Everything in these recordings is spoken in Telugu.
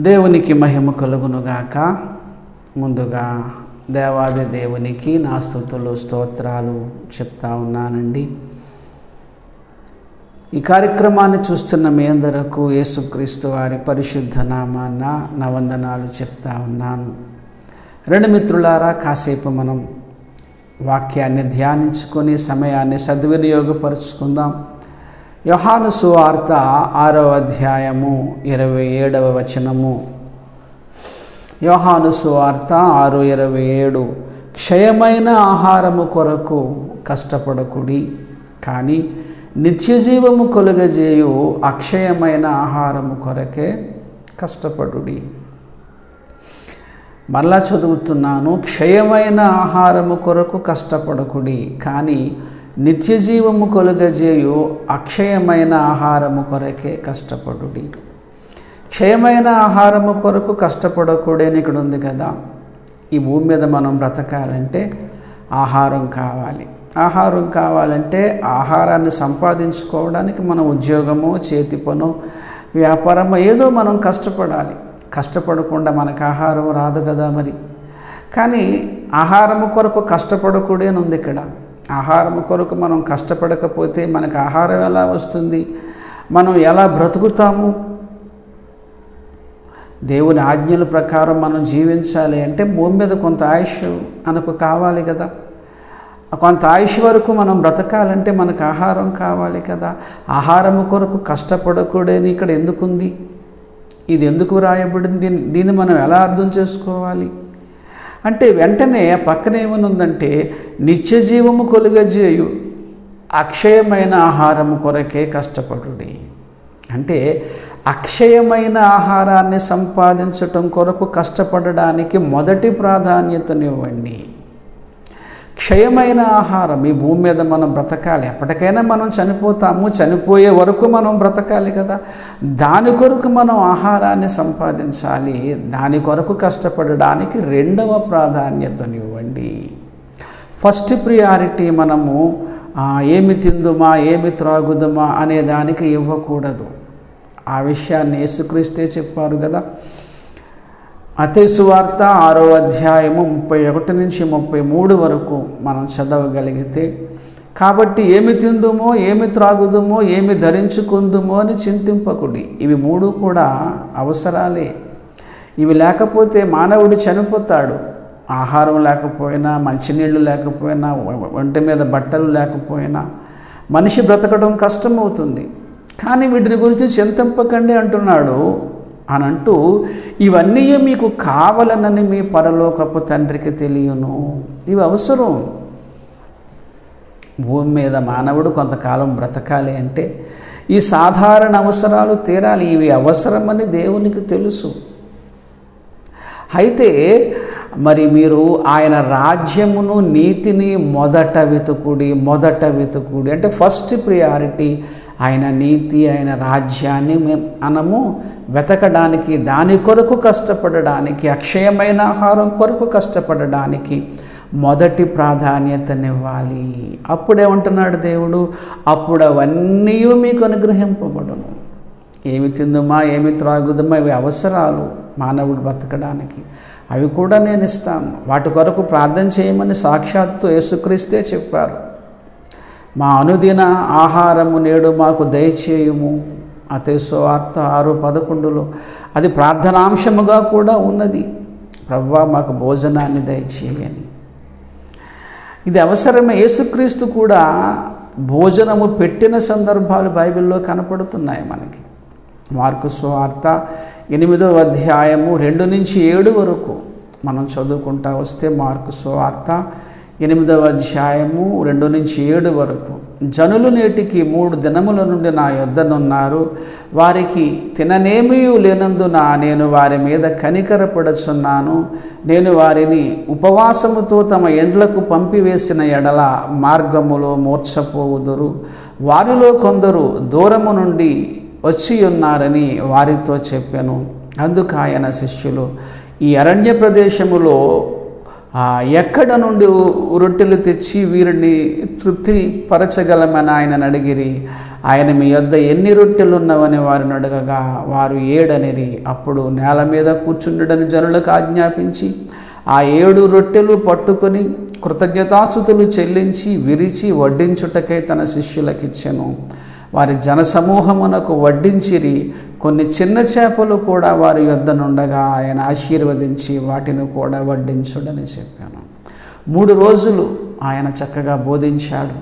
దేవునికి మహిమ కలుగునుగాక. ముందుగా దేవాది దేవునికి నా స్తుతులు స్తోత్రాలు చెప్తా ఉన్నానండి. ఈ కార్యక్రమాన్ని చూస్తున్న మీ అందరకు యేసుక్రీస్తు వారి పరిశుద్ధ నామాన నా వందనాలు చెప్తా ఉన్నాను. రెండు మిత్రులారా, కాసేపు మనం వాక్యాన్ని ధ్యానించుకొని సమయాన్ని సద్వినియోగపరుచుకుందాం. యోహాను సువార్త 6వ అధ్యాయము 27వ వచనము. యోహాను సువార్త 6:27. క్షయమైన ఆహారము కొరకు కష్టపడకుడి, కానీ నిత్యజీవము కలుగజేయు అక్షయమైన ఆహారము కొరకే కష్టపడుడి. మరలా చదువుతున్నాను. క్షయమైన ఆహారము కొరకు కష్టపడకుడి, కానీ నిత్యజీవము కలుగజేయు అక్షయమైన ఆహారము కొరకే కష్టపడుడి. క్షయమైన ఆహారము కొరకు కష్టపడకూడని ఇక్కడ ఉంది కదా. ఈ భూమి మీద మనం బ్రతకాలంటే ఆహారం కావాలి. ఆహారం కావాలంటే ఆహారాన్ని సంపాదించుకోవడానికి మనం ఉద్యోగమో, చేతి పనో, వ్యాపారమో ఏదో మనం కష్టపడాలి. కష్టపడకుండా మనకు ఆహారం రాదు కదా మరి. కానీ ఆహారము కొరకు కష్టపడకూడని ఉంది ఇక్కడ. ఆహారం కొరకు మనం కష్టపడకపోతే మనకు ఆహారం ఎలా వస్తుంది? మనం ఎలా బ్రతుకుతాము? దేవుని ఆజ్ఞల ప్రకారం మనం జీవించాలి అంటే భూమి మీద కొంత ఆయుష్ మనకు కావాలి కదా. కొంత ఆయుష్ వరకు మనం బ్రతకాలంటే మనకు ఆహారం కావాలి కదా. ఆహారం కొరకు కష్టపడకూడని ఇక్కడ ఎందుకుంది? ఇది ఎందుకు రాయబడింది? దీన్ని మనం ఎలా అర్థం చేసుకోవాలి అంటే వెంటనే పక్కన ఏమనుందంటే నిత్యజీవము కలుగజేయు అక్షయమైన ఆహారము కొరకే కష్టపడుడి. అంటే అక్షయమైన ఆహారాన్ని సంపాదించటం కొరకు కష్టపడడానికి మొదటి ప్రాధాన్యతనివ్వండి. క్షయమైన ఆహారం, ఈ భూమి మీద మనం బ్రతకాలి. ఎప్పటికైనా మనం చనిపోతాము. చనిపోయే వరకు మనం బ్రతకాలి కదా. దాని కొరకు మనం ఆహారాన్ని సంపాదించాలి. దాని కొరకు కష్టపడడానికి రెండవ ప్రాధాన్యతనివ్వండి. ఫస్ట్ ప్రియారిటీ మనము ఏమి తిందుమా, ఏమి త్రాగుదమా అనే దానికి ఇవ్వకూడదు. ఆ విషయాన్ని యేసుక్రీస్తే చెప్పారు కదా. మత్తయి సువార్త 6వ అధ్యాయము 31 నుంచి 33 వరకు మనం చదవగలిగితే, కాబట్టి ఏమి తిందుమో, ఏమి త్రాగుదుమో, ఏమి ధరించుకుందుమో అని చింతింపకుడి. ఇవి మూడు కూడా అవసరాలే. ఇవి లేకపోతే మానవుడు చనిపోతాడు. ఆహారం లేకపోయినా, మంచినీళ్ళు లేకపోయినా, ఒంటి మీద బట్టలు లేకపోయినా మనిషి బ్రతకడం కష్టమవుతుంది. కానీ వీటిని గురించి చింతింపకండి అంటున్నాడు. అని అంటూ, ఇవన్నీ మీకు కావాలనని మీ పరలోకపు తండ్రికి తెలియను. ఇవి అవసరం. భూమి మీద మానవుడు కొంతకాలం బ్రతకాలి అంటే ఈ సాధారణ అవసరాలు తీరాలి. ఇవి అవసరమని దేవునికి తెలుసు. అయితే మరి మీరు ఆయన రాజ్యమును, నీతిని మొదట వెతుకుడి అంటే ఫస్ట్ ప్రియారిటీ ఆయన నీతి, ఆయన రాజ్యాన్ని మనము వెతకడానికి, దాని కొరకు కష్టపడడానికి, అక్షయమైన ఆహారం కొరకు కష్టపడడానికి మొదటి ప్రాధాన్యతనివ్వాలి. అప్పుడేమంటున్నాడు దేవుడు? అప్పుడు అవన్నీ మీకు అనుగ్రహింపబడును. ఏమి తిందుమా, ఏమి త్రాగుదమా, ఇవి అవసరాలు మానవుడు బతకడానికి. అవి కూడా నేను ఇస్తాను. వాటి కొరకు ప్రార్థన చేయమని సాక్షాత్తు యేసుక్రీస్తే చెప్పారు. మా అనుదిన ఆహారము నేడు మాకు దయచేయుము. మత్తయి సువార్త 6:11 అది ప్రార్థనాంశముగా కూడా ఉన్నది. ప్రభువా మాకు భోజనాన్ని దయచేయని. ఇది అవసరమే. యేసుక్రీస్తు కూడా భోజనము పెట్టిన సందర్భాలు బైబిల్లో కనపడుతున్నాయి మనకి. మార్కు సువార్త 8వ అధ్యాయము 2 నుంచి 7 వరకు మనం చదువుకుంటా వస్తే, మార్కు సువార్త 8వ అధ్యాయము 2 నుంచి 7 వరకు, జనులు నేటికి 3 దినముల నుండి నా యొద్దనున్నారు. వారికి తిననేమీ లేనందున నేను వారి మీద కనికరపడుచున్నాను. నేను వారిని ఉపవాసముతో తమ ఎండ్లకు పంపివేసిన ఎడల మార్గములో మూర్ఛపోవుదురు. వారిలో కొందరు దూరము నుండి వచ్చి ఉన్నారని వారితో చెప్పాను. అందుకు ఆయన శిష్యులు, ఈ అరణ్య ప్రదేశములో ఎక్కడ నుండి రొట్టెలు తెచ్చి వీరిని తృప్తిపరచగలమని ఆయనను అడిగిరి. ఆయన మీ యొద్ద ఎన్ని రొట్టెలు ఉన్నవని వారిని అడగగా వారు 7 అనిరి. అప్పుడు నేల మీద కూర్చుండని జనులకు ఆజ్ఞాపించి ఆ 7 రొట్టెలు పట్టుకొని కృతజ్ఞతాస్తుతులు చెల్లించి విరిచి వడ్డించుటకై తన శిష్యులకిచ్చెను. వారి జనసమూహమునకు వడ్డించిరి. కొన్ని చిన్న చేపలు కూడా వారి యొద్ద నుండగా ఆయన ఆశీర్వదించి వాటిని కూడా వడ్డించుడని చెప్పాను. 3 రోజులు ఆయన చక్కగా బోధించాడు.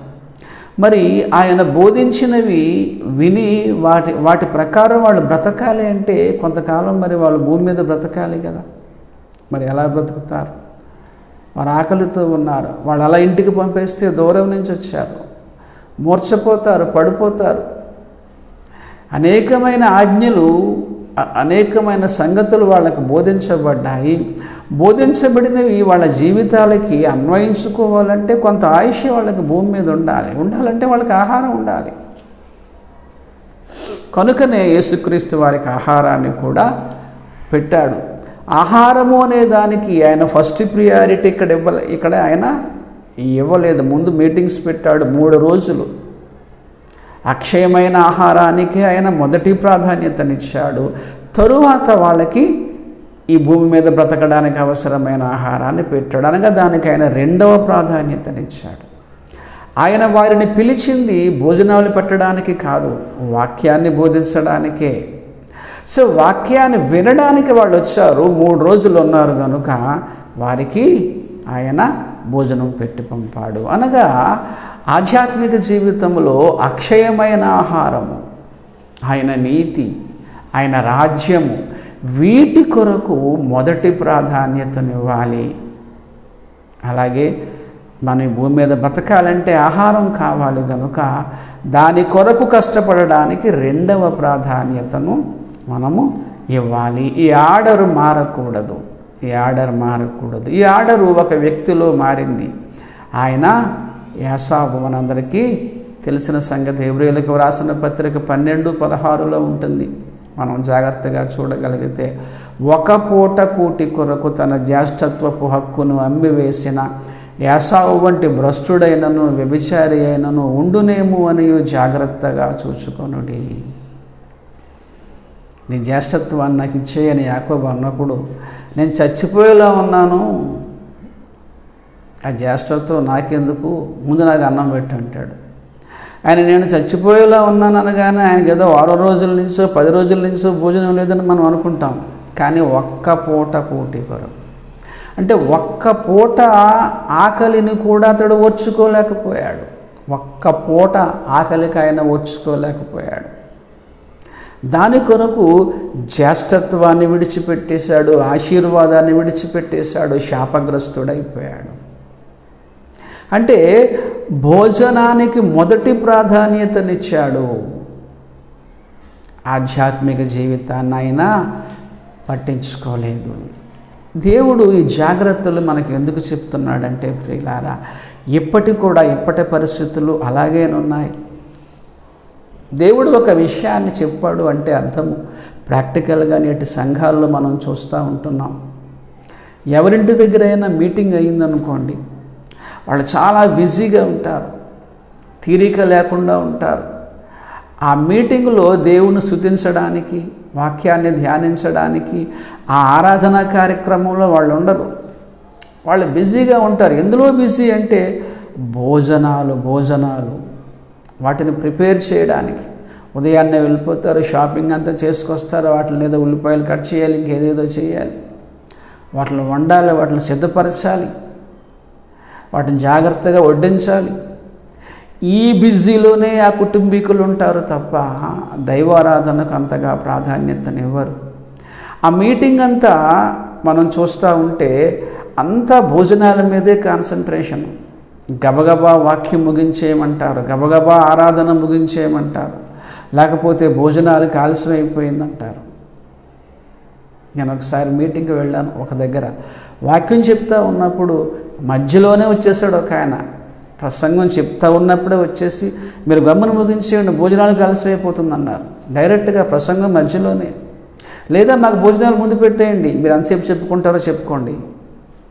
మరి ఆయన బోధించినవి విని వాటి ప్రకారం వాళ్ళు బ్రతకాలి అంటే కొంతకాలం మరి వాళ్ళు భూమి మీద బ్రతకాలి కదా. మరి ఎలా బ్రతుకుతారు? వారు ఆకలితో ఉన్నారు. వాళ్ళు అలా ఇంటికి పంపేస్తే దూరం నుంచి వచ్చారు, మూర్ఛపోతారు, పడిపోతారు. అనేకమైన ఆజ్ఞలు, అనేకమైన సంగతులు వాళ్ళకు బోధించబడ్డాయి. బోధించబడినవి వాళ్ళ జీవితాలకి అన్వయించుకోవాలంటే కొంత ఆయుష్ వాళ్ళకి భూమి మీద ఉండాలంటే వాళ్ళకి ఆహారం ఉండాలి. కనుకనే యేసుక్రీస్తు వారికి ఆహారాన్ని కూడా పెట్టాడు. ఆహారము అనే దానికి ఆయన ఫస్ట్ ప్రియారిటీ ఇక్కడ ఆయన ఇవ్వలేదు. ముందు మీటింగ్స్ పెట్టాడు 3 రోజులు. అక్షయమైన ఆహారానికి ఆయన మొదటి ప్రాధాన్యతనిచ్చాడు. తరువాత వాళ్ళకి ఈ భూమి మీద బ్రతకడానికి అవసరమైన ఆహారాన్ని పెట్టాడు. అనగా దానికి ఆయన 2వ ప్రాధాన్యతనిచ్చాడు. ఆయన వారిని పిలిచింది భోజనాలు పెట్టడానికి కాదు, వాక్యాన్ని బోధించడానికే. సో వాక్యాన్ని వినడానికి వాళ్ళు వచ్చారు. 3 రోజులు ఉన్నారు కనుక వారికి ఆయన భోజనం పెట్టి పంపాడు. అనగా ఆధ్యాత్మిక జీవితంలో అక్షయమైన ఆహారము, ఆయన నీతి, ఆయన రాజ్యము, వీటి కొరకు మొదటి ప్రాధాన్యతనివ్వాలి. అలాగే మన భూమి మీద బతకాలంటే ఆహారం కావాలి కనుక దాని కొరకు కష్టపడడానికి 2వ ప్రాధాన్యతను మనము ఇవ్వాలి. ఈ ఆర్డర్ మారకూడదు. ఈ ఆర్డరు ఒక వ్యక్తిలో మారింది. ఆయన యాసావు. మనందరికీ తెలిసిన సంగతి. హెబ్రీయులకు వ్రాసిన పత్రిక 12:16లో ఉంటుంది. మనం జాగ్రత్తగా చూడగలిగితే, ఒక పూట కూటి కొరకు తన జ్యేష్ఠత్వపు హక్కును అమ్మివేసిన యాసావు వంటి భ్రష్టుడైనను వ్యభిచారి అయినను ఉండునేమో అని జాగ్రత్తగా చూచుకొనుడి. నీ జ్యేష్ఠత్వాన్ని నాకు ఇచ్చేయని యాకోబు అన్నప్పుడు, నేను చచ్చిపోయేలా ఉన్నాను, ఆ జ్యేష్ఠత్వం నాకెందుకు, ముందు నాకు అన్నం పెట్టి అంటాడు. ఆయన నేను చచ్చిపోయేలా ఉన్నాను అనగానే ఆయనకి ఏదో 6 రోజుల నుంచో 10 రోజుల నుంచో భోజనం లేదని మనం అనుకుంటాం. కానీ ఒక్క పూట కూటి కొరకు, అంటే ఒక్క పూట ఆకలిని కూడా అతడు ఓర్చుకోలేకపోయాడు. ఒక్క పూట ఆకలికి ఆయన ఓర్చుకోలేకపోయాడు. దాని కొరకు జ్యేష్ఠత్వాన్ని విడిచిపెట్టేశాడు, ఆశీర్వాదాన్ని విడిచిపెట్టేశాడు, శాపగ్రస్తుడైపోయాడు. అంటే భోజనానికి మొదటి ప్రాధాన్యతనిచ్చాడు. ఆధ్యాత్మిక జీవితాన్ని ఆయన పట్టించుకోలేదు. దేవుడు ఈ జాగ్రత్తలు మనకు ఎందుకు చెప్తున్నాడంటే ప్రియులారా, ఇప్పటి పరిస్థితులు అలాగేనున్నాయి. దేవుడు ఒక విషయాన్ని చెప్పాడు అంటే అర్థము ప్రాక్టికల్గా నేటి సంఘాల్లో మనం చూస్తూ ఉంటున్నాం. ఎవరింటి దగ్గరైనా మీటింగ్ అయ్యిందనుకోండి, వాళ్ళు చాలా బిజీగా ఉంటారు, తీరిక లేకుండా ఉంటారు. ఆ మీటింగులో దేవుని స్తుతించడానికి, వాక్యాన్ని ధ్యానించడానికి, ఆ ఆరాధనా కార్యక్రమంలో వాళ్ళు ఉండరు. వాళ్ళు బిజీగా ఉంటారు. ఎందులో బిజీ అంటే భోజనాలు వాటిని ప్రిపేర్ చేయడానికి. ఉదయాన్నే వెళ్ళిపోతారు, షాపింగ్ అంతా చేసుకొస్తారు, వాటిని ఏదో ఉల్లిపాయలు కట్ చేయాలి, ఇంకేదేదో చేయాలి, వాటిని వండాలి, వాటిని సిద్ధపరచాలి, వాటిని జాగ్రత్తగా వడ్డించాలి. ఈ బిజీలోనే ఆ కుటుంబీకులు ఉంటారు తప్ప దైవారాధనకు అంతగా ప్రాధాన్యతనివ్వరు. ఆ మీటింగ్ అంతా మనం చూస్తూ ఉంటే అంతా భోజనాల మీదే కాన్సన్ట్రేషన్. గబగబా వాక్యం ముగించేయమంటారు, గబగబా ఆరాధన ముగించేయమంటారు, లేకపోతే భోజనాలకు ఆలస్యం అయిపోయిందంటారు. నేను ఒకసారి మీటింగ్కి వెళ్ళాను. ఒక దగ్గర వాక్యం చెప్తా ఉన్నప్పుడు మధ్యలోనే వచ్చేసాడు ఒక ఆయన. ప్రసంగం చెప్తా ఉన్నప్పుడే వచ్చేసి మీరు గమ్మున ముగించేయండి, భోజనాలకు ఆలస్యం అయిపోతుంది అన్నారు. డైరెక్ట్గా ప్రసంగం మధ్యలోనే. లేదా మాకు భోజనాలు ముందు పెట్టేయండి, మీరు ఎంతసేపు చెప్పుకుంటారో చెప్పుకోండి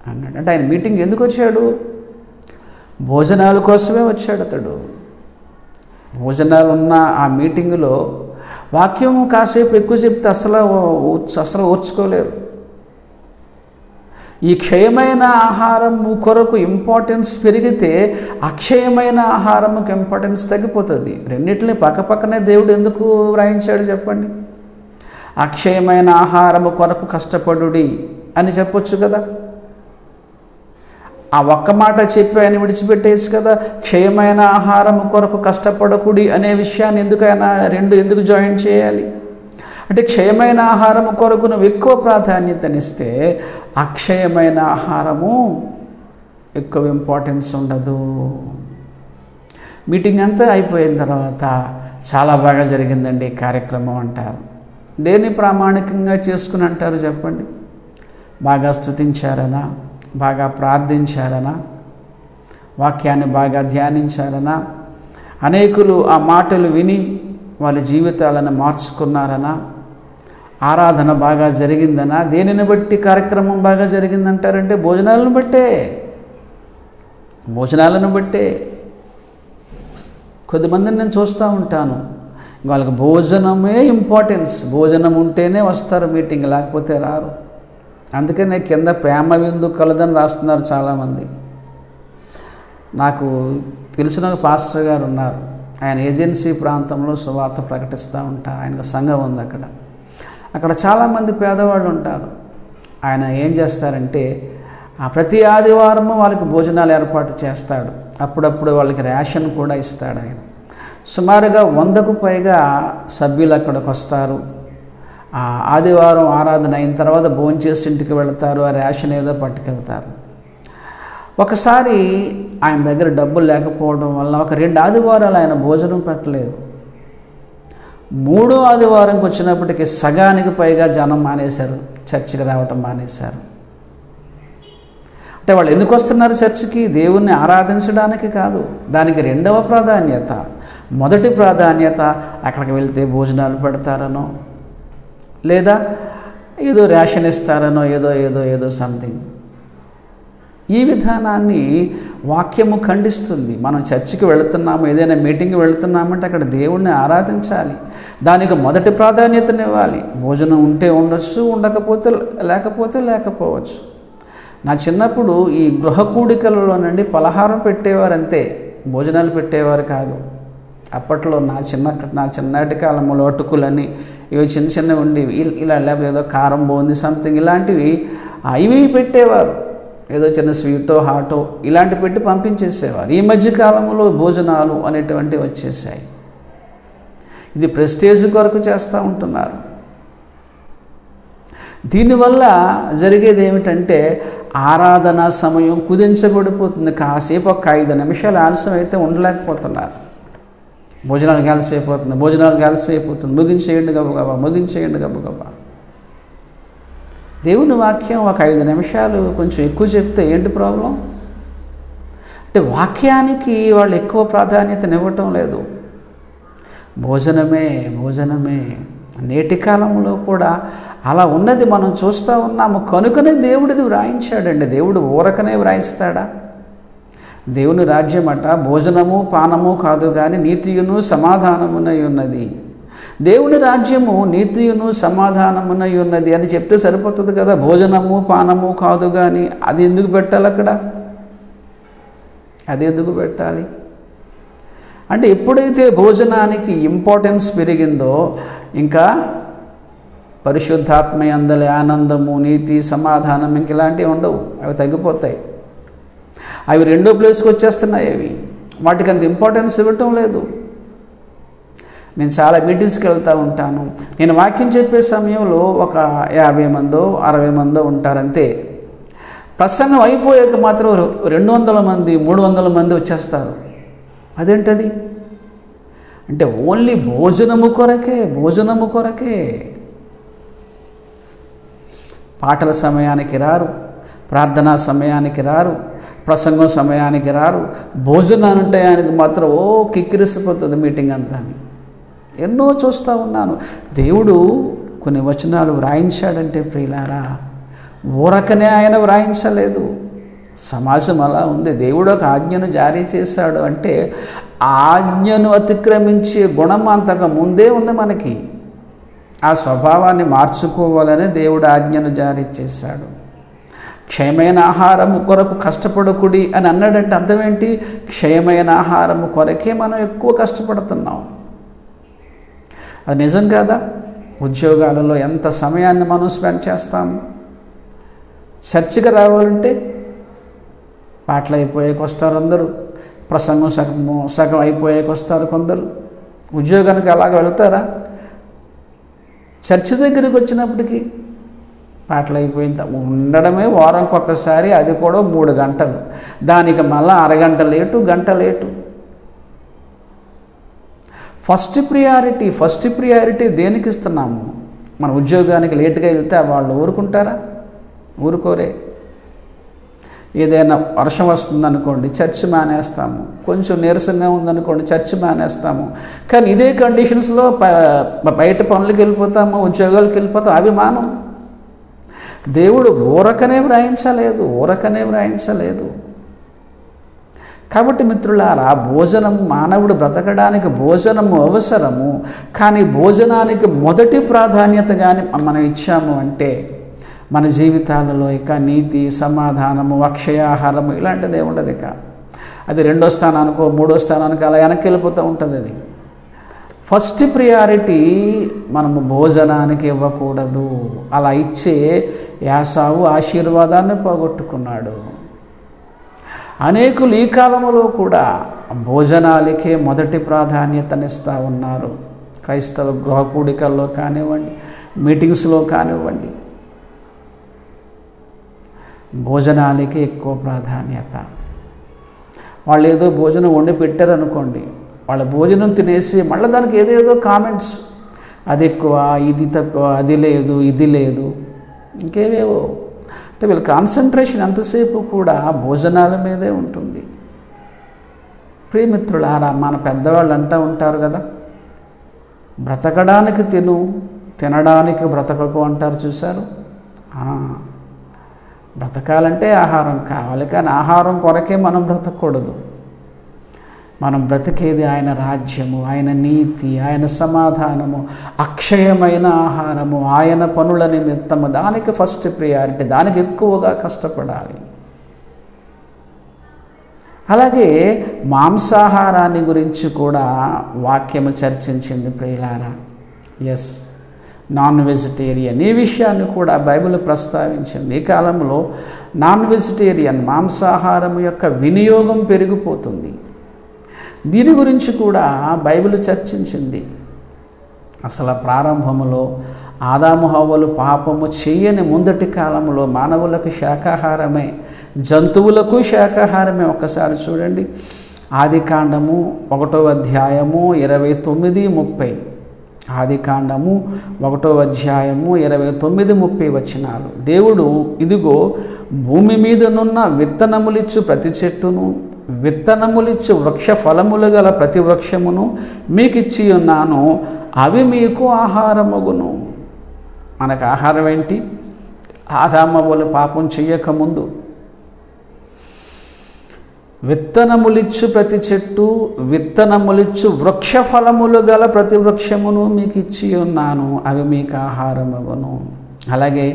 అన్నాడు. అంటే ఆయన మీటింగ్ ఎందుకు వచ్చాడు? భోజనాల కోసమే వచ్చాడు అతడు. భోజనాలు ఉన్న ఆ మీటింగులో వాక్యం కాసేపు ఎక్కువ చెప్తే అసలు ఓర్చుకోలేరు. ఈ క్షయమైన ఆహారం కొరకు ఇంపార్టెన్స్ పెరిగితే అక్షయమైన ఆహారంకి ఇంపార్టెన్స్ తగ్గిపోతుంది. రెండింటిని పక్కపక్కనే దేవుడు ఎందుకు వ్రాయించాడు చెప్పండి? అక్షయమైన ఆహారము కొరకు కష్టపడుడి అని చెప్పొచ్చు కదా. ఆ ఒక్క మాట చెప్పి ఆయన విడిచిపెట్టేసి కదా. క్షయమైన ఆహారం కొరకు కష్టపడకుడి అనే విషయాన్ని ఎందుకు జాయిన్ చేయాలి? అంటే క్షయమైన ఆహారము కొరకు నువ్వు ఎక్కువ ప్రాధాన్యతనిస్తే అక్షయమైన ఆహారము ఎక్కువ ఇంపార్టెన్స్ ఉండదు. మీటింగ్ అంతా అయిపోయిన తర్వాత చాలా బాగా జరిగిందండి కార్యక్రమం అంటారు. దేన్ని ప్రామాణికంగా చేసుకుని అంటారు చెప్పండి? బాగా స్తుతించారనా, బాగా ప్రార్థించారనా, వాక్యాన్ని బాగా ధ్యానించారనా, అనేకులు ఆ మాటలు విని వాళ్ళ జీవితాలను మార్చుకున్నారనా, ఆరాధన బాగా జరిగిందనా, దేనిని బట్టి కార్యక్రమం బాగా జరిగిందంటారంటే భోజనాలను బట్టే. కొద్దిమందిని నేను చూస్తూ ఉంటాను, వాళ్ళకి భోజనమే ఇంపార్టెన్స్. భోజనం ఉంటేనే వస్తారు మీటింగ్, లేకపోతే రారు. అందుకనే కింద ప్రేమ విందు కలదని రాస్తున్నారు చాలామంది. నాకు తెలిసిన ఒక పాస్టర్ గారు ఉన్నారు. ఆయన ఏజెన్సీ ప్రాంతంలో సువార్త ప్రకటిస్తూ ఉంటారు. ఆయనకు సంఘం ఉంది అక్కడ చాలామంది పేదవాళ్ళు ఉంటారు. ఆయన ఏం చేస్తారంటే ప్రతి ఆదివారము వాళ్ళకి భోజనాలు ఏర్పాటు చేస్తాడు. అప్పుడప్పుడు వాళ్ళకి రేషన్ కూడా ఇస్తాడు ఆయన. సుమారుగా 100కు పైగా సభ్యులు అక్కడికి వస్తారు. ఆదివారం ఆరాధన అయిన తర్వాత భోంచేసి ఇంటికి వెళతారు. ఆ రేషన్ ఏదో పట్టుకెళ్తారు. ఒకసారి ఆయన దగ్గర డబ్బులు లేకపోవడం వల్ల ఒక 2 ఆదివారాలు ఆయన భోజనం పెట్టలేదు. 3వ ఆదివారంకి వచ్చినప్పటికీ సగానికి పైగా జనం మానేశారు, చర్చికి రావటం మానేశారు. అంటే వాళ్ళు ఎందుకు వస్తున్నారు చర్చికి? దేవుణ్ణి ఆరాధించడానికి కాదు. దానికి 2వ ప్రాధాన్యత. మొదటి ప్రాధాన్యత అక్కడికి వెళ్తే భోజనాలు పెడతారనో, లేదా ఏదో రేషన్ ఇస్తారనో, ఏదో సంథింగ్. ఈ విధానాన్ని వాక్యము ఖండిస్తుంది. మనం చర్చికి వెళుతున్నాము, ఏదైనా మీటింగ్కి వెళుతున్నామంటే అక్కడ దేవుణ్ణి ఆరాధించాలి. దానికి మొదటి ప్రాధాన్యతనివ్వాలి. భోజనం ఉంటే ఉండొచ్చు, ఉండకపోతే లేకపోవచ్చు. నా చిన్నప్పుడు ఈ గృహ కూడికలలోనండి పలహారం పెట్టేవారు, అంతే, భోజనాలు పెట్టేవారు కాదు. అప్పట్లో నా చిన్నటి కాలంలో అటుకులని ఇవి చిన్నవి ఉండి ఇలా, లేకపోతే ఏదో కారం బోంది సంథింగ్ ఇలాంటివి ఇవి పెట్టేవారు. ఏదో చిన్న స్వీటో హాటో ఇలాంటి పెట్టి పంపించేసేవారు. ఈ మధ్యకాలంలో భోజనాలు అనేటువంటివి వచ్చేసాయి. ఇది ప్రెస్టేజ్ కొరకు చేస్తూ ఉంటున్నారు. దీనివల్ల జరిగేది ఏమిటంటే ఆరాధనా సమయం కుదించబడిపోతుంది. కాసేపు ఒక 5 నిమిషాలు ఆలస్యం అయితే ఉండలేకపోతున్నారు. భోజనాలకు ఆలస్యమైపోతుంది. ముగించేయండి గబగబా. దేవుని వాక్యం ఒక 5 నిమిషాలు కొంచెం ఎక్కువ చెప్తే ఏంటి ప్రాబ్లం? అంటే వాక్యానికి వాళ్ళు ఎక్కువ ప్రాధాన్యతనివ్వటం లేదు. భోజనమే. నేటి కాలంలో కూడా అలా ఉన్నది మనం చూస్తూ ఉన్నాము. కనుకనే దేవుడిది వ్రాయించాడండి. దేవుడు ఊరకనే వ్రాయిస్తాడా? దేవుని రాజ్యం అట భోజనము పానము కాదు కానీ నీతియును సమాధానమునై ఉన్నది. దేవుని రాజ్యము నీతియును సమాధానమునై ఉన్నది అని చెప్తే సరిపోతుంది కదా. భోజనము పానము కాదు కానీ అది ఎందుకు పెట్టాలి అక్కడ? అది ఎందుకు పెట్టాలి అంటే ఎప్పుడైతే భోజనానికి ఇంపార్టెన్స్ పెరిగిందో ఇంకా పరిశుద్ధాత్మ యందలి ఆనందము, నీతి, సమాధానం ఇంక ఇలాంటివి ఉండవు. అవి తగ్గిపోతాయి. అవి 2వ ప్లేస్కి వచ్చేస్తున్నాయి. వాటికి అంత ఇంపార్టెన్స్ ఇవ్వటం లేదు. నేను చాలా మీటింగ్స్కి వెళ్తూ ఉంటాను. నేను వాక్యం చెప్పే సమయంలో ఒక 50 మందో 60 మందో ఉంటారంతే. ప్రసంగం అయిపోయాక మాత్రం 200 మంది 300 మంది వచ్చేస్తారు. అదేంటది అంటే ఓన్లీ భోజనము కొరకే. పాటల సమయానికి రారు, ప్రార్థనా సమయానికి రారు, ప్రసంగం సమయానికి రారు. భోజనాన్ని టయానికి మాత్రం కిక్కిరిసిపోతుంది మీటింగ్ అంతా. ఎన్నో చూస్తూ ఉన్నాను. దేవుడు కొన్ని వచనాలు వ్రాయించాడంటే ప్రియులారా, ఊరకనే ఆయన వ్రాయించలేదు. సమాజం అలా ఉంది. దేవుడు ఒక ఆజ్ఞను జారీ చేశాడు అంటే ఆజ్ఞను అతిక్రమించే గుణం అంతకు ముందే ఉంది మనకి. ఆ స్వభావాన్ని మార్చుకోవాలని దేవుడు ఆజ్ఞను జారీ చేశాడు. క్షయమైన ఆహారము కొరకు కష్టపడకుడి అని అన్నాడంటే అర్థం ఏంటి? క్షయమైన ఆహారము కొరకే మనం ఎక్కువ కష్టపడుతున్నాం. అది నిజం కాదా? ఉద్యోగాలలో ఎంత సమయాన్ని మనం స్పెండ్ చేస్తాము. చర్చికి రావాలంటే పాటలు అయిపోయాక వస్తారు అందరూ, ప్రసంగం సగం అయిపోయాక వస్తారు కొందరు. ఉద్యోగానికి అలాగ వెళ్తారా? చర్చి దగ్గరికి వచ్చినప్పటికీ పాటలు అయిపోయింది ఉండడమే వారానికి ఒక్కసారి, అది కూడా 3 గంటలు. దానికి మళ్ళీ అరగంట లేటు, గంట లేటు. ఫస్ట్ ప్రియారిటీ దేనికి ఇస్తున్నాము? మన ఉద్యోగానికి లేటుగా వెళ్తే వాళ్ళు ఊరుకుంటారా? ఊరుకోరే. ఏదైనా వర్షం వస్తుందనుకోండి, చర్చి మానేస్తాము. కొంచెం నీరసంగా ఉందనుకోండి, చర్చి మానేస్తాము. కానీ ఇదే కండిషన్స్లో బయట పనులకు వెళ్ళిపోతాము, ఉద్యోగాలకు వెళ్ళిపోతాం, అవి మానం. దేవుడు ఊరకనే వ్రాయించలేదు. కాబట్టి మిత్రులారా, భోజనం, మానవుడు బ్రతకడానికి భోజనము అవసరము. కానీ భోజనానికి మొదటి ప్రాధాన్యత కానీ మనం ఇచ్చాము అంటే మన జీవితాలలో ఇక నీతి, సమాధానము, అక్షయాహారము ఇలాంటిది ఉండదు. ఇక అది 2వ స్థానానికో 3వ స్థానానికో అలా వెనక్కి వెళ్ళిపోతూ ఉంటుంది. అది ఫస్ట్ ప్రియారిటీ మనము భోజనానికి ఇవ్వకూడదు. అలా ఇచ్చే యాసావు ఆశీర్వాదాన్ని పోగొట్టుకున్నాడు. అనేకులు ఈ కాలంలో కూడా భోజనాలకే మొదటి ప్రాధాన్యతనిస్తూ ఉన్నారు. క్రైస్తవ గృహ కూడికల్లో కానివ్వండి, మీటింగ్స్లో కానివ్వండి, భోజనాలకే ఎక్కువ ప్రాధాన్యత. వాళ్ళు ఏదో భోజనం వండి పెట్టారనుకోండి, వాళ్ళ భోజనం తినేసి మళ్ళీ దానికి ఏదేదో కామెంట్స్, అది ఎక్కువ, ఇది తక్కువ, అది లేదు, ఇది లేదు, ఇంకేవేవో. అంటే వీళ్ళ కాన్సన్ట్రేషన్ ఎంతసేపు కూడా భోజనాల మీదే ఉంటుంది. ప్రియమిత్రులారా, మన పెద్దవాళ్ళు అంటూ ఉంటారు కదా, బ్రతకడానికి తిను, తినడానికి బ్రతకకు అంటారు. చూశారు? బ్రతకాలంటే ఆహారం కావాలి, కానీ ఆహారం కొరకే మనం బ్రతకూడదు. మనం బ్రతికేది ఆయన రాజ్యము, ఆయన నీతి, ఆయన సమాధానము, అక్షయమైన ఆహారము, ఆయన పనుల నిమిత్తము. దానికి ఫస్ట్ ప్రియారిటీ, దానికి ఎక్కువగా కష్టపడాలి. అలాగే మాంసాహారాన్ని గురించి కూడా వాక్యము చర్చించింది ప్రియులారా. ఎస్, నాన్ వెజిటేరియన్, ఈ విషయాన్ని కూడా బైబిల్ ప్రస్తావించింది. ఈ కాలంలో నాన్ వెజిటేరియన్, మాంసాహారం యొక్క వినియోగం పెరిగిపోతుంది. దీని గురించి కూడా బైబిల్ చర్చించింది. అసలు ప్రారంభములో ఆదాము హవ్వలు పాపము చేయని ముందటి కాలంలో మానవులకు శాకాహారమే, జంతువులకు శాకాహారమే. ఒక్కసారి చూడండి, ఆదికాండము 1వ అధ్యాయము 29-30. ఆదికాండము 1వ అధ్యాయము 29-30 వచనాలు. దేవుడు, ఇదిగో భూమి మీదనున్న విత్తనములిచ్చు ప్రతి చెట్టును, విత్తనములిచ్చు వృక్ష ఫలములు గల ప్రతి వృక్షమును మీకు ఇచ్చి ఉన్నాను, అవి మీకు ఆహారమగును. మనకు ఆహారం ఏంటి? ఆదామవ్వలు పాపం చెయ్యకముందు విత్తనములిచ్చు ప్రతి చెట్టు, విత్తనములిచ్చు వృక్ష ఫలములు గల ప్రతి వృక్షమును మీకు ఇచ్చి ఉన్నాను, అవి మీకు ఆహారమగును. అలాగే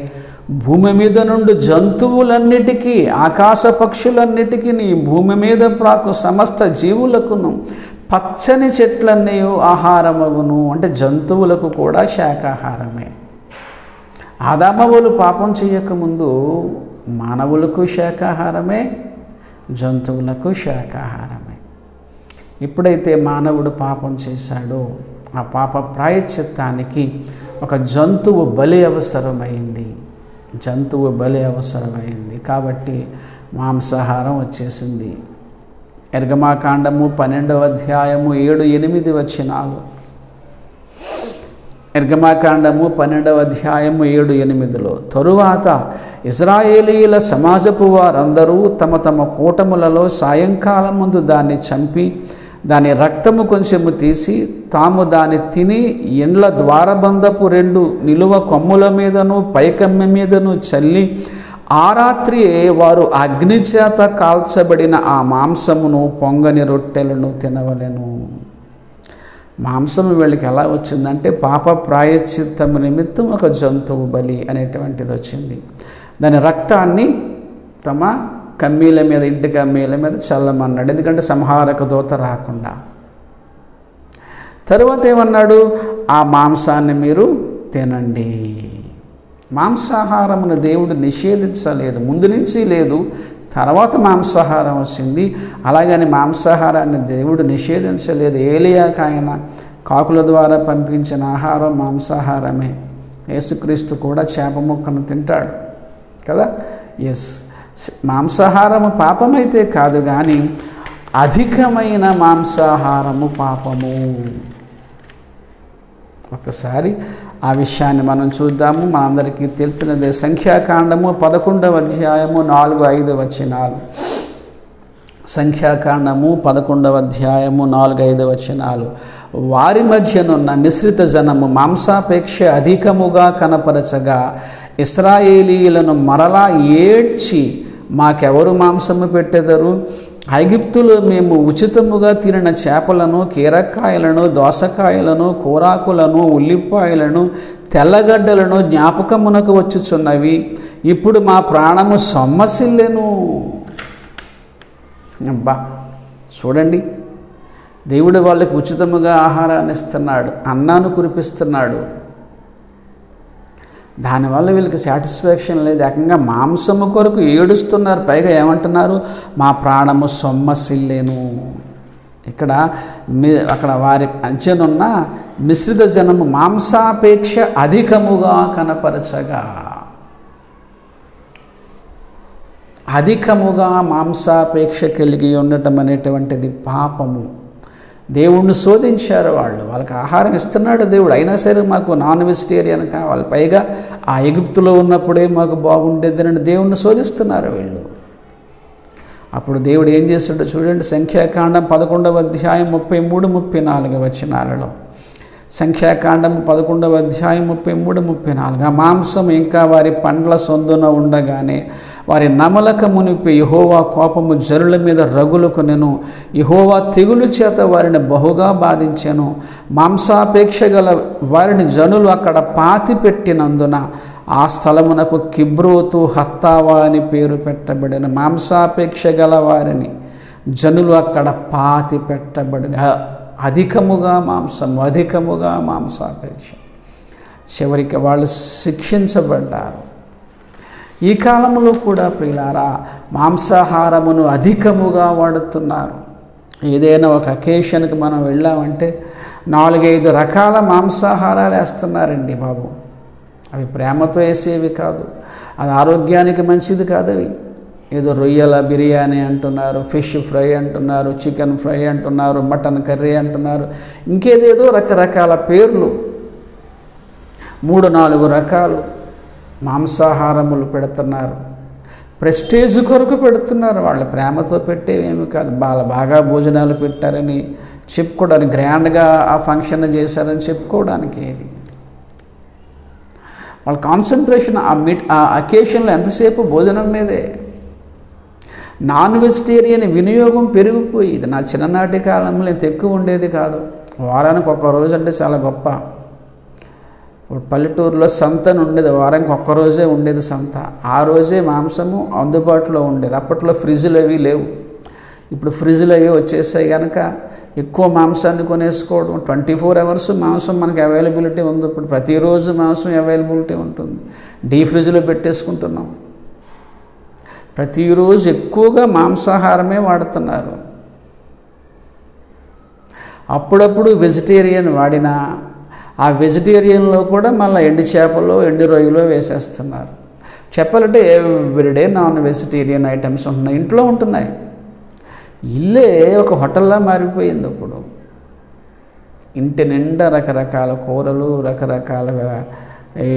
భూమి మీద నుండి జంతువులన్నిటికీ, ఆకాశ పక్షులన్నిటికీ, నీ భూమి మీద ప్రాకు సమస్త జీవులకును పచ్చని చెట్లన్నీ ఆహారమగును. అంటే జంతువులకు కూడా శాకాహారమే. ఆదామవ్వలు పాపం చేయకముందు మానవులకు శాకాహారమే, జంతువులకు శాకాహారమే. ఎప్పుడైతే మానవుడు పాపం చేశాడో ఆ పాప ప్రాయశ్చిత్తానికి ఒక జంతువు బలి అవసరమైంది. కాబట్టి మాంసాహారం వచ్చేసింది. నిర్గమాకాండము 12వ అధ్యాయము 7-8 వచనాలు. నిర్గమాకాండము 12వ అధ్యాయము 7-8లో, తరువాత ఇశ్రాయేలీయుల సమాజపు వారందరూ తమ తమ కూటములలో సాయంకాలం ముందు దాన్ని చంపి దాని రక్తము కొంచెము తీసి తాము దాన్ని తిని ఎండ్ల ద్వారబంధపు 2 నిలువ కొమ్ముల మీదను పైకమ్మె మీదను చల్లి ఆ రాత్రియే వారు అగ్నిచేత కాల్చబడిన ఆ మాంసమును పొంగని రొట్టెలను తినవలెను. మాంసము వీళ్ళకి ఎలా వచ్చిందంటే పాప ప్రాయశ్చిత్తము నిమిత్తం ఒక జంతువు బలి అనేటువంటిది వచ్చింది. దాని రక్తాన్ని తమ కమ్మీల మీద, ఇంటి కమ్మీల మీద చల్లమన్నాడు, ఎందుకంటే సంహారక దూత రాకుండా. తరువాత ఏమన్నాడు? ఆ మాంసాన్ని మీరు తినండి. మాంసాహారమును దేవుడు నిషేధించలేదు, ముందు నుంచి లేదు, తర్వాత మాంసాహారం వచ్చింది. అలాగని మాంసాహారాన్ని దేవుడు నిషేధించలేదు. ఏలియాకు ఆయన కాకుల ద్వారా పంపించిన ఆహారం మాంసాహారమే. యేసుక్రీస్తు కూడా చేప ముక్కను తింటాడు కదా. ఎస్, మాంసాహారము పాపమైతే కాదు, కానీ అధికమైన మాంసాహారము పాపము. ఒకసారి ఆ విషయాన్ని మనం చూద్దాము. మనందరికీ తెలిసినదే. సంఖ్యాకాండము 11వ అధ్యాయము 4-5 వచనాలు. సంఖ్యాకాండము 11వ అధ్యాయము 4-5 వచనాలు. వారి మధ్యనున్న మిశ్రిత జనము మాంసాపేక్ష అధికముగా కనపరచగా ఇశ్రాయేలీయులను మరలా ఏడ్చి, మాకెవరు మాంసము పెట్టెదరు? ఐగుప్తులో మేము ఉచితముగా తినిన చేపలను, కీరకాయలను, దోసకాయలను, కూరాకులను, ఉల్లిపాయలను, తెల్లగడ్డలను జ్ఞాపకమునకు వచ్చుచున్నవి. ఇప్పుడు మా ప్రాణము సొమ్మసిల్లెను. అబ్బా, చూడండి, దేవుడు వాళ్ళకి ఉచితముగా ఆహారాన్ని ఇస్తున్నాడు, అన్నాన్ని కురిపిస్తున్నాడు. దానివల్ల వీళ్ళకి సాటిస్ఫాక్షన్ లేదు, ఏకంగా మాంసము కొరకు ఏడుస్తున్నారు. పైగా ఏమంటున్నారు? మా ప్రాణము సొమ్మసిల్లేను. అక్కడ వారి మధ్యనున్న మిశ్రిత జనము మాంసాపేక్ష అధికముగా కనపరచగా, అధికముగా మాంసాపేక్ష కలిగి ఉండటం అనేటువంటిది పాపము. దేవుణ్ణి శోధించారు వాళ్ళు. వాళ్ళకి ఆహారం ఇస్తున్నాడు దేవుడు, అయినా సరే మాకు నాన్ వెజిటేరియన్ కావాలి, పైగా ఆ ఎగిప్తులో ఉన్నప్పుడే మాకు బాగుండేదని దేవుణ్ణి శోధిస్తున్నారు వీళ్ళు. అప్పుడు దేవుడు ఏం చేస్తాడో చూడండి. సంఖ్యాకాండం 11వ అధ్యాయం 33-34 వచనాలలో. సంఖ్యాకాండం 11వ అధ్యాయం 33-34. ఆ మాంసం ఇంకా వారి పండ్ల సొందున ఉండగానే వారి నమలక మునిపి యెహోవా కోపము జనుల మీద రగులుకొనెను. యెహోవా తెగులు చేత వారిని బహుగా బాధించెను. మాంసాపేక్ష గల వారిని జనులు అక్కడ పాతి పెట్టినందున ఆ స్థలమునకు కిబ్రోతు హత్తావా అని పేరు పెట్టబడిన. మాంసాపేక్ష గల వారిని జనులు అక్కడ పాతి పెట్టబడిన. అధికముగా మాంసాపేక్ష. చివరికి వాళ్ళు శిక్షించబడ్డారు. ఈ కాలంలో కూడా ప్రియులారా, మాంసాహారమును అధికముగా వాడుతున్నారు. ఏదైనా ఒక అకేషన్కి మనం వెళ్ళామంటే 4-5 రకాల మాంసాహారాలు వేస్తున్నారండి బాబు. అవి ప్రేమతో వేసేవి కాదు, అది ఆరోగ్యానికి మంచిది కాదు. అవి ఏదో రొయ్యల బిర్యానీ అంటున్నారు, ఫిష్ ఫ్రై అంటున్నారు, చికెన్ ఫ్రై అంటున్నారు, మటన్ కర్రీ అంటున్నారు, ఇంకేదేదో రకరకాల పేర్లు, 3-4 రకాలు మాంసాహారములు పెడుతున్నారు. ప్రెస్టేజ్ కొరకు పెడుతున్నారు. వాళ్ళు ప్రేమతో పెట్టేవేమి కాదు. బాగా భోజనాలు పెట్టారని చెప్పుకోవడానికి, గ్రాండ్గా ఆ ఫంక్షన్ చేశారని చెప్పుకోవడానికి. ఇది వాళ్ళ కాన్సన్ట్రేషన్ ఆ అకేషన్లో ఎంతసేపు భోజనం మీదే. నాన్ వెజిటేరియన్ వినియోగం పెరిగిపోయింది. నా చిన్ననాటి కాలంలో ఇంత ఎక్కువ ఉండేది కాదు. వారానికి 1 రోజు అంటే చాలా గొప్ప. పల్లెటూరులో సంతను ఉండేది, వారానికి 1 రోజే ఉండేది సంత. ఆ రోజే మాంసము అందుబాటులో ఉండేది. అప్పట్లో ఫ్రిడ్జ్లు అవి లేవు. ఇప్పుడు ఫ్రిడ్జ్లు అవి వచ్చేసాయి కనుక ఎక్కువ మాంసాన్ని కొనేసుకోవడం. 24 అవర్స్ మాంసం మనకి అవైలబిలిటీ ఉంది. ఇప్పుడు ప్రతిరోజు మాంసం అవైలబిలిటీ ఉంటుంది. డీ ఫ్రిడ్జ్లో పెట్టేసుకుంటున్నాం. ప్రతిరోజు ఎక్కువగా మాంసాహారమే వాడుతున్నారు. అప్పుడప్పుడు వెజిటేరియన్ వాడినా ఆ వెజిటేరియన్లో కూడా మళ్ళీ ఎండు చేపలు, ఎండు రొయ్యలు వేసేస్తున్నారు. చెప్పాలంటే ఎవ్రీడే నాన్ వెజిటేరియన్ ఐటమ్స్ ఉంటున్నాయి, ఇంట్లో ఉంటున్నాయి. ఇల్లే ఒక హోటల్లా మారిపోయింది. ఇప్పుడు ఇంటి నిండా రకరకాల కూరలు, రకరకాల ఈ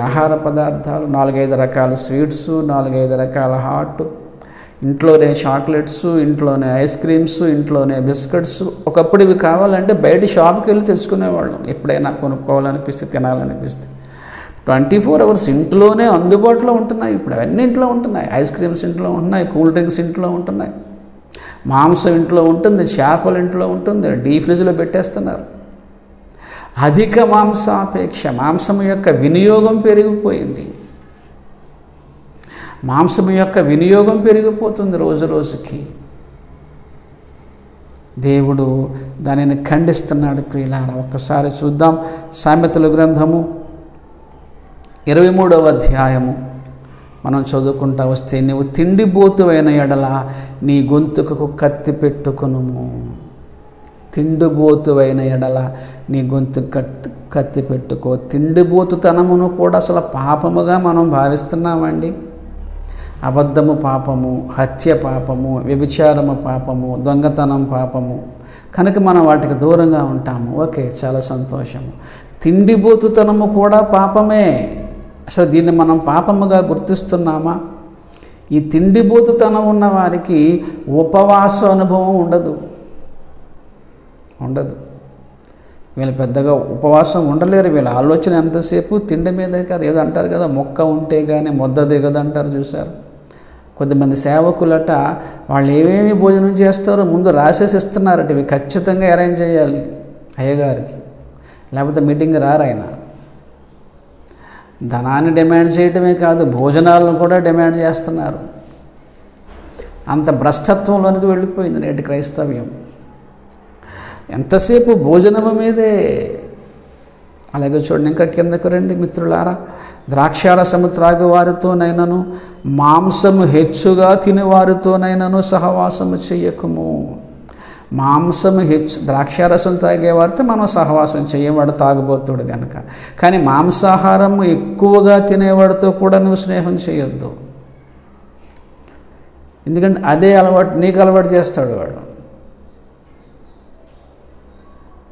ఆహార పదార్థాలు, 4-5 రకాల స్వీట్స్, 4-5 రకాల హాట్, ఇంట్లోనే చాక్లెట్స్, ఇంట్లోనే ఐస్ క్రీమ్స్, ఇంట్లోనే బిస్కెట్స్. ఒకప్పుడు ఇవి కావాలంటే బయట షాప్కి వెళ్ళి తెచ్చుకునేవాళ్ళం, ఎప్పుడైనా కొనుక్కోవాలనిపిస్తే, తినాలనిపిస్తే. 24 hours ఇంట్లోనే అందుబాటులో ఉంటున్నాయి. ఇప్పుడు అవన్నీ ఇంట్లో ఉంటున్నాయి. ఐస్ క్రీమ్స్ ఇంట్లో ఉంటున్నాయి, కూల్ డ్రింక్స్ ఇంట్లో ఉంటున్నాయి, మాంసం ఇంట్లో ఉంటుంది, చేపలు ఇంట్లో ఉంటుంది, డీప్ ఫ్రిడ్జ్లో పెట్టేస్తున్నారు. అధిక మాంసాపేక్ష, మాంసం యొక్క వినియోగం పెరిగిపోయింది. మాంసం యొక్క వినియోగం పెరిగిపోతుంది రోజు రోజుకి. దేవుడు దానిని ఖండిస్తున్నాడు ప్రియులారా. ఒక్కసారి చూద్దాం సామెతల గ్రంథము 23వ అధ్యాయము మనం చదువుకుంటా వస్తే, నీవు తిండిబోతువైన ఎడల నీ గొంతుకు కత్తి పెట్టుకొనుము. తిండిబోతువైన ఎడల నీ గొంతు కత్తి పెట్టుకో. తిండిబోతుతనమును కూడా అసలు పాపముగా మనం భావిస్తున్నామండి. అబద్ధము పాపము, హత్య పాపము, వ్యభిచారము పాపము, దొంగతనం పాపము. కనుక మనం వాటికి దూరంగా ఉంటాము. ఓకే, చాలా సంతోషము. తిండిబోతుతనము కూడా పాపమే. అసలు దీన్ని మనం పాపముగా గుర్తిస్తున్నామా? ఈ తిండిబోతుతనం ఉన్న వారికి ఉపవాస అనుభవం ఉండదు. వీళ్ళు పెద్దగా ఉపవాసం ఉండలేరు. వీళ్ళ ఆలోచన ఎంతసేపు తిండి మీదే కాదు. ఏదో అంటారు కదా, మొక్క ఉంటే కానీ ముద్ద దిగదు అంటారు, చూశారు. కొద్దిమంది సేవకులట వాళ్ళు ఏమేమి భోజనం చేస్తారో ముందు రాసేసి ఇస్తున్నారట. ఇవి ఖచ్చితంగా అరేంజ్ చేయాలి అయ్యగారికి, లేకపోతే మీటింగ్ రారు ఆయన. ధనాన్ని డిమాండ్ చేయడమే కాదు, భోజనాలను కూడా డిమాండ్ చేస్తున్నారు. అంత భ్రష్టత్వంలోనికి వెళ్ళిపోయింది నేటి క్రైస్తవ్యం. ఎంతసేపు భోజనము మీదే. అలాగే చూడండి, ఇంకా కిందకు రండి మిత్రులారా. ద్రాక్షారసము త్రాగువారితోనైనను, మాంసము హెచ్చుగా తినేవారితోనైనను సహవాసము చెయ్యకుము. మాంసము ద్రాక్షారసం తాగేవారితో మనం సహవాసం చేయవాడు తాగుబోతుడు కనుక. కానీ మాంసాహారము ఎక్కువగా తినేవాడితో కూడా నువ్వు స్నేహం చేయొద్దు. ఎందుకంటే అదే అలవాటు నీకు అలవాటు చేస్తాడు వాడు.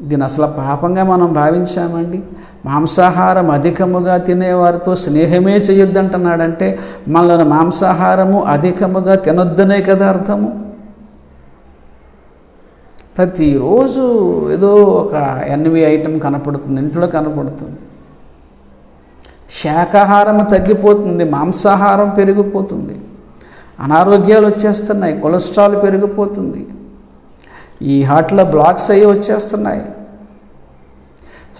దీని అసలు పాపంగా మనం భావించామండి. మాంసాహారం అధికముగా తినేవారితో స్నేహమే చేయొద్దంటున్నాడంటే మనలో మాంసాహారము అధికముగా తినొద్దనే కదా అర్థము. ప్రతిరోజు ఏదో ఒక ఎన్వి ఐటెం కనపడుతుంది, ఇంట్లో కనపడుతుంది. శాకాహారం తగ్గిపోతుంది, మాంసాహారం పెరిగిపోతుంది, అనారోగ్యాలు వచ్చేస్తున్నాయి, కొలెస్ట్రాల్ పెరిగిపోతుంది, ఈ హార్ట్లో బ్లాక్స్ అయ్యి వచ్చేస్తున్నాయి.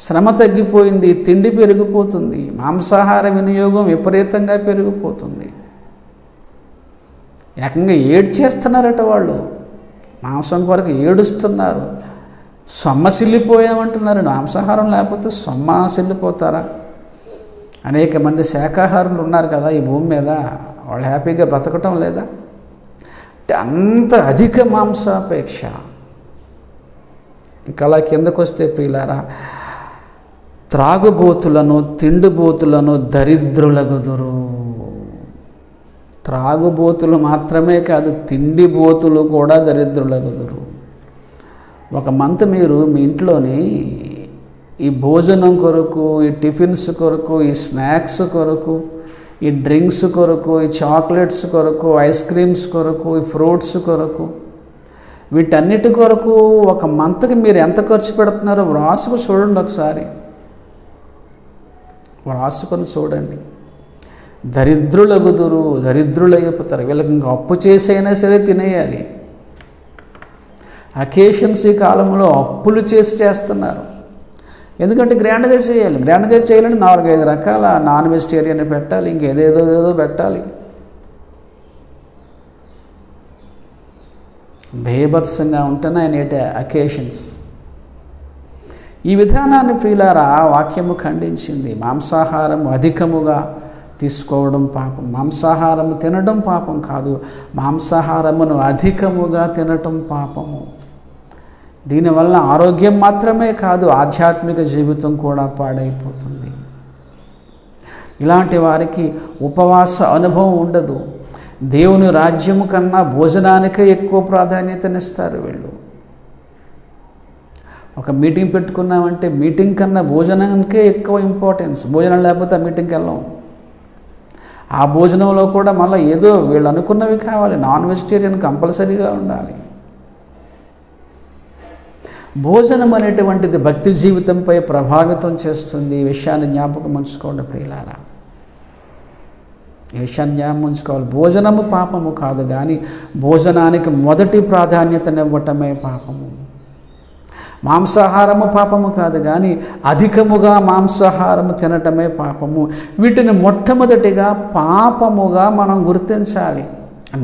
శ్రమ తగ్గిపోయింది, తిండి పెరిగిపోతుంది, మాంసాహార వినియోగం విపరీతంగా పెరిగిపోతుంది. ఏకంగా ఏడ్చేస్తున్నారట వాళ్ళు, మాంసం కొరకు ఏడుస్తున్నారు, సొమ్మసిల్లిపోయామంటున్నారు. మాంసాహారం లేకపోతే సొమ్మసిల్లిపోతారా? అనేక మంది శాకాహారులు ఉన్నారు కదా ఈ భూమి మీద, వాళ్ళు హ్యాపీగా బ్రతకటం లేదా? అంత అధిక మాంసాపేక్ష. ఇంకా అలా కిందకు వస్తే ప్రియులారా, త్రాగుబోతులను తిండిబోతులను దరిద్రులగుదురు. త్రాగుబోతులు మాత్రమే కాదు, తిండిబోతులు కూడా దరిద్రులగుదురు. ఒక మంత్ మీరు మీ ఇంట్లోని ఈ భోజనం కొరకు, ఈ టిఫిన్స్ కొరకు, ఈ స్నాక్స్ కొరకు, ఈ డ్రింక్స్ కొరకు, ఈ చాక్లెట్స్ కొరకు, ఐస్ క్రీమ్స్ కొరకు, ఈ ఫ్రూట్స్ కొరకు, వీటన్నిటి కొరకు ఒక మంత్కి మీరు ఎంత ఖర్చు పెడుతున్నారో వ్రాసుకు చూడండి. ఒకసారి వ్రాసుకొని చూడండి. దరిద్రులగుదురు, దరిద్రులైపోతారు. వీళ్ళకి ఇంకా అప్పు చేసైనా సరే తినేయాలి. అకేషన్స్ ఈ కాలంలో అప్పులు చేస్తున్నారు. ఎందుకంటే గ్రాండ్గా చేయాలి. గ్రాండ్గా చేయాలంటే 4-5 రకాల నాన్ వెజిటేరియన్ పెట్టాలి, ఇంకేదేదో పెట్టాలి. భయభత్సంగా ఉంటున్నాయి నేటి అకేషన్స్. ఈ విధానాన్ని ప్రియులారా వాక్యము ఖండించింది. మాంసాహారం అధికముగా తీసుకోవడం పాపం. మాంసాహారము తినడం పాపం కాదు, మాంసాహారమును అధికముగా తినటం పాపము. దీనివల్ల ఆరోగ్యం మాత్రమే కాదు, ఆధ్యాత్మిక జీవితం కూడా పాడైపోతుంది. ఇలాంటి వారికి ఉపవాస అనుభవం ఉండదు. దేవుని రాజ్యము కన్నా భోజనానికే ఎక్కువ ప్రాధాన్యతనిస్తారు వీళ్ళు. ఒక మీటింగ్ పెట్టుకున్నామంటే మీటింగ్ కన్నా భోజనానికే ఎక్కువ ఇంపార్టెన్స్. భోజనం లేకపోతే ఆ మీటింగ్కి వెళ్ళాం. ఆ భోజనంలో కూడా మళ్ళీ ఏదో వీళ్ళు అనుకున్నవి కావాలి. నాన్ వెజిటేరియన్ కంపల్సరీగా ఉండాలి. భోజనం అనేటువంటిది భక్తి జీవితంపై ప్రభావితం చేస్తుంది. ఈ విషయాన్ని జ్ఞాపకం ఉంచుకోండి ప్రియులారా. ఈ విషయాన్ని జ్ఞాపకం ఉంచుకోవాలి. భోజనము పాపము కాదు, కానీ భోజనానికి మొదటి ప్రాధాన్యతనివ్వటమే పాపము. మాంసాహారము పాపము కాదు, కానీ అధికముగా మాంసాహారము తినటమే పాపము. వీటిని మొట్టమొదటిగా పాపముగా మనం గుర్తించాలి.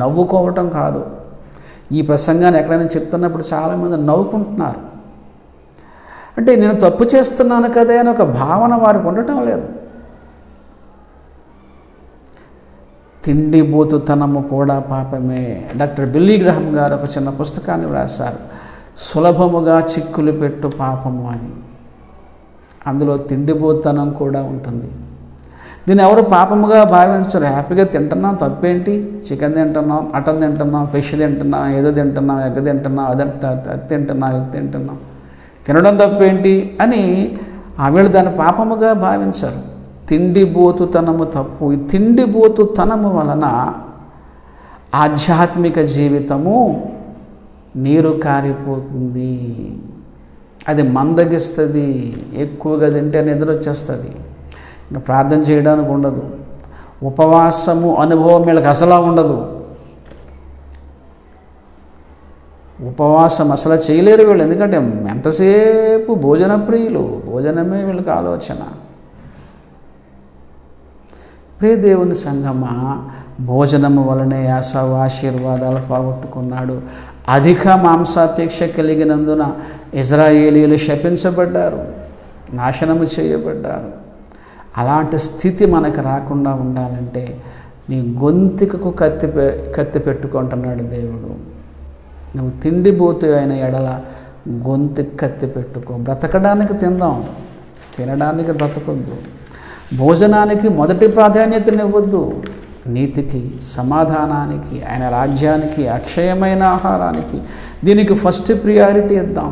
నవ్వుకోవటం కాదు. ఈ ప్రసంగాన్ని ఎక్కడైనా చెప్తున్నప్పుడు చాలామంది నవ్వుకుంటున్నారు. అంటే నేను తప్పు చేస్తున్నాను కదా అని ఒక భావన వారికి ఉండటం లేదు. తిండిబోతుతనము కూడా పాపమే. డాక్టర్ బిల్లీ గ్రహం గారు ఒక చిన్న పుస్తకాన్ని వ్రాసారు, సులభముగా చిక్కులు పెట్టు పాపము అని. అందులో తిండిబోతనం కూడా ఉంటుంది. దీన్ని ఎవరు పాపముగా భావించరు. హ్యాపీగా తింటున్నాం, తప్పేంటి? చికెన్ తింటున్నాం, మటన్ తింటున్నాం, ఫిష్ తింటున్నాం, ఏదో తింటున్నాం, ఎగ్ తింటున్నాం, అది తింటున్నాం, ఇది తింటున్నాం, తినడం తప్పేంటి అని వీళ్ళు దాన్ని పాపముగా భావించరు. తిండిబోతుతనము తప్పు. ఈ తిండిబోతుతనము వలన ఆధ్యాత్మిక జీవితము నీరు కారిపోతుంది. అది మందగిస్తుంది. ఎక్కువగా తింటే నిద్ర వచ్చేస్తుంది. ఇంకా ప్రార్థన చేయడానికి ఉండదు. ఉపవాసము అనుభవం వీళ్ళకి అసలు ఉండదు. ఉపవాసం అసలు చేయలేరు వీళ్ళు. ఎందుకంటే ఎంతసేపు భోజన ప్రియులు, భోజనమే వీళ్ళకి ఆలోచన. ప్రియ దేవుని సంగమా, భోజనము వలనే యాసావు ఆశీర్వాదాలు పోగొట్టుకున్నాడు. అధిక మాంసాపేక్ష కలిగినందున ఇజ్రాయేలీలు శపించబడ్డారు, నాశనము చేయబడ్డారు. అలాంటి స్థితి మనకు రాకుండా ఉండాలంటే నీ గొంతుకకు కత్తి పెట్టుకుంటున్నాడు దేవుడు. నువ్వు తిండిబోతు అయిన ఎడల గొంతుకు కత్తి పెట్టుకో. బ్రతకడానికి తిందాం, తినడానికి బ్రతకొద్దు. భోజనానికి మొదటి ప్రాధాన్యతనివ్వద్దు. నీతికి, సమాధానానికి, ఆయన రాజ్యానికి, అక్షయమైన ఆహారానికి, దీనికి ఫస్ట్ ప్రియారిటీ ఇద్దాం.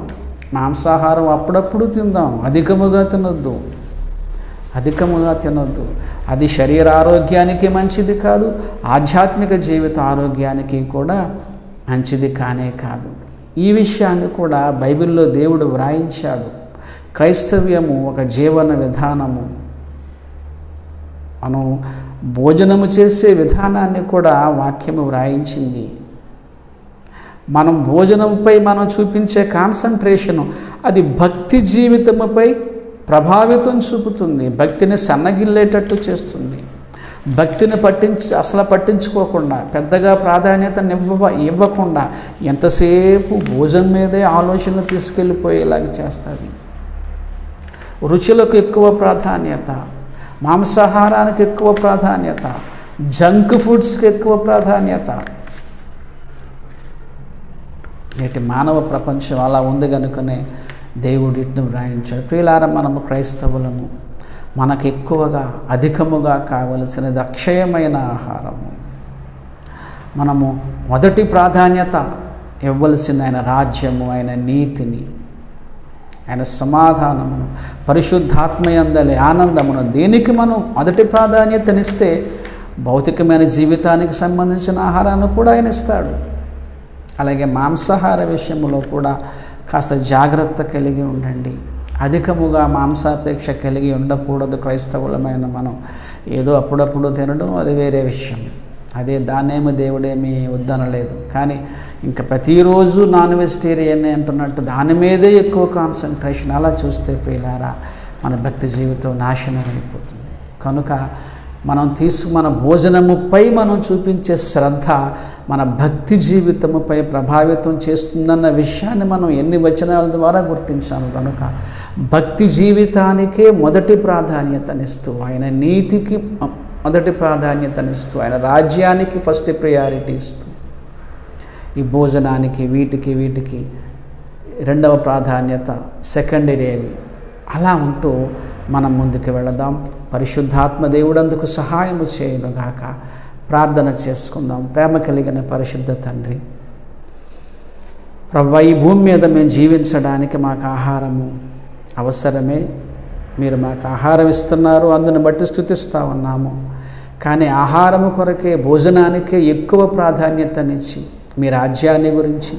మాంసాహారం అప్పుడప్పుడు తిందాం, అధికముగా తినొద్దు. అధికముగా తినొద్దు. అది శరీర ఆరోగ్యానికి మంచిది కాదు, ఆధ్యాత్మిక జీవిత ఆరోగ్యానికి కూడా మంచిది కానే కాదు. ఈ విషయాన్ని కూడా బైబిల్లో దేవుడు వ్రాయించాడు. క్రైస్తవ్యము ఒక జీవన విధానము. మనం భోజనము చేసే విధానాన్ని కూడా వాక్యము వ్రాయించింది. మనం భోజనంపై మనం చూపించే కాన్సన్ట్రేషను అది భక్తి జీవితముపై ప్రభావితం చూపుతుంది. భక్తిని సన్నగిల్లేటట్టు చేస్తుంది. భక్తిని అసలు పట్టించుకోకుండా, పెద్దగా ప్రాధాన్యత ఇవ్వకుండా ఎంతసేపు భోజనం మీదే ఆలోచనలు తీసుకెళ్ళిపోయేలాగా చేస్తుంది. రుచులకు ఎక్కువ ప్రాధాన్యత, మాంసాహారానికి ఎక్కువ ప్రాధాన్యత, జంక్ ఫుడ్స్కి ఎక్కువ ప్రాధాన్యత. నేటి మానవ ప్రపంచం అలా ఉంది కనుకనే దేవుడు ఇట్ను వ్రాయించాడు. ప్రియులారా, మనము క్రైస్తవులము. మనకు ఎక్కువగా అధికముగా కావలసినది అక్షయమైన ఆహారము. మనము మొదటి ప్రాధాన్యత ఇవ్వవలసిన ఆయన రాజ్యము, ఆయన నీతిని, ఆయన సమాధానమును, పరిశుద్ధాత్మయందలి ఆనందమును, దీనికి మనం మొదటి ప్రాధాన్యతనిస్తే భౌతికమైన జీవితానికి సంబంధించిన ఆహారాన్ని కూడా ఆయన ఇస్తాడు. అలాగే మాంసాహార విషయంలో కూడా కాస్త జాగ్రత్త కలిగి ఉండండి. అధికముగా మాంసాపేక్ష కలిగి ఉండకూడదు. క్రైస్తవులమైన మనం ఏదో అప్పుడప్పుడు తినడం అది వేరే విషయం. దాన్నేమో దేవుడేమీ వద్దనలేదు. కానీ ఇంకా ప్రతిరోజు నాన్ వెజిటేరియన్ అంటున్నట్టు దాని మీదే ఎక్కువ కాన్సన్ట్రేషన్. అలా చూస్తే ప్రియులారా, మన భక్తి జీవితం నాశనం అయిపోతుంది. కనుక మన భోజనముపై మనం చూపించే శ్రద్ధ మన భక్తి జీవితముపై ప్రభావితం చేస్తుందన్న విషయాన్ని మనం ఎన్ని వచనాల ద్వారా గుర్తించాము. కనుక భక్తి జీవితానికే మొదటి ప్రాధాన్యతనిస్తూ, ఆయన నీతికి మొదటి ప్రాధాన్యతనిస్తూ, ఆయన రాజ్యానికి ఫస్ట్ ప్రయారిటీ ఇస్తూ, ఈ భోజనానికి వీటికి రెండవ ప్రాధాన్యత, సెకండరీ అవి. అలా ఉంటూ మనం ముందుకు వెళదాం. పరిశుద్ధాత్మ దేవుడు అందుకు సహాయము చేయనుగాక. ప్రార్థన చేసుకుందాం. ప్రేమ కలిగిన పరిశుద్ధ తండ్రి, ప్రభువా, ఈ భూమి మీద మేము జీవించడానికి మాకు ఆహారము అవసరమే. మీరు మాకు ఆహారం ఇస్తున్నారు, అందుని బట్టి స్తుతిస్తూ ఉన్నాము. కానీ ఆహారము కొరకే, భోజనానికే ఎక్కువ ప్రాధాన్యతనిచ్చి మీ రాజ్యాన్ని గురించి,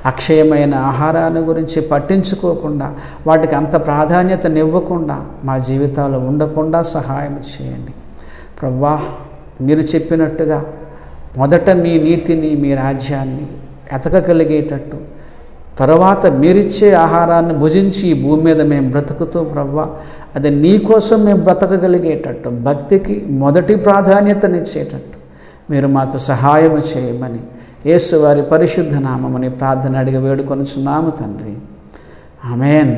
అక్షయమైన ఆహారాన్ని గురించి పట్టించుకోకుండా, వాటికి అంత ప్రాధాన్యతనివ్వకుండా మా జీవితాలు ఉండకుండా సహాయం చేయండి ప్రభువా. మీరు చెప్పినట్టుగా మొదట మీ నీతిని, మీ రాజ్యాన్ని ఎతకగలిగేటట్టు, తర్వాత మీరిచ్చే ఆహారాన్ని భుజించి ఈ భూమి మీద మేము బ్రతుకుతూ ప్రభువా, అది నీ కోసం మేము బ్రతకగలిగేటట్టు, భక్తికి మొదటి ప్రాధాన్యతనిచ్చేటట్టు మీరు మాకు సహాయం చేయమని యేసు వారి పరిశుద్ధ నామముని ప్రార్థన అడిగి వేడుకొనుచున్నాము తండ్రి. ఆమేన్.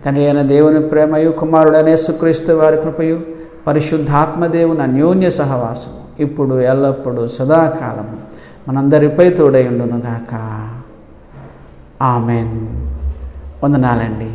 తండ్రి అయిన దేవుని ప్రేమయు, కుమారుడైన యేసుక్రీస్తు వారి కృపయు, పరిశుద్ధాత్మదేవుని అన్యోన్య సహవాసం ఇప్పుడు ఎల్లప్పుడూ సదాకాలము మనందరిపై తోడై ఉండునుగాక. ఆమేన్. వందనాలండి.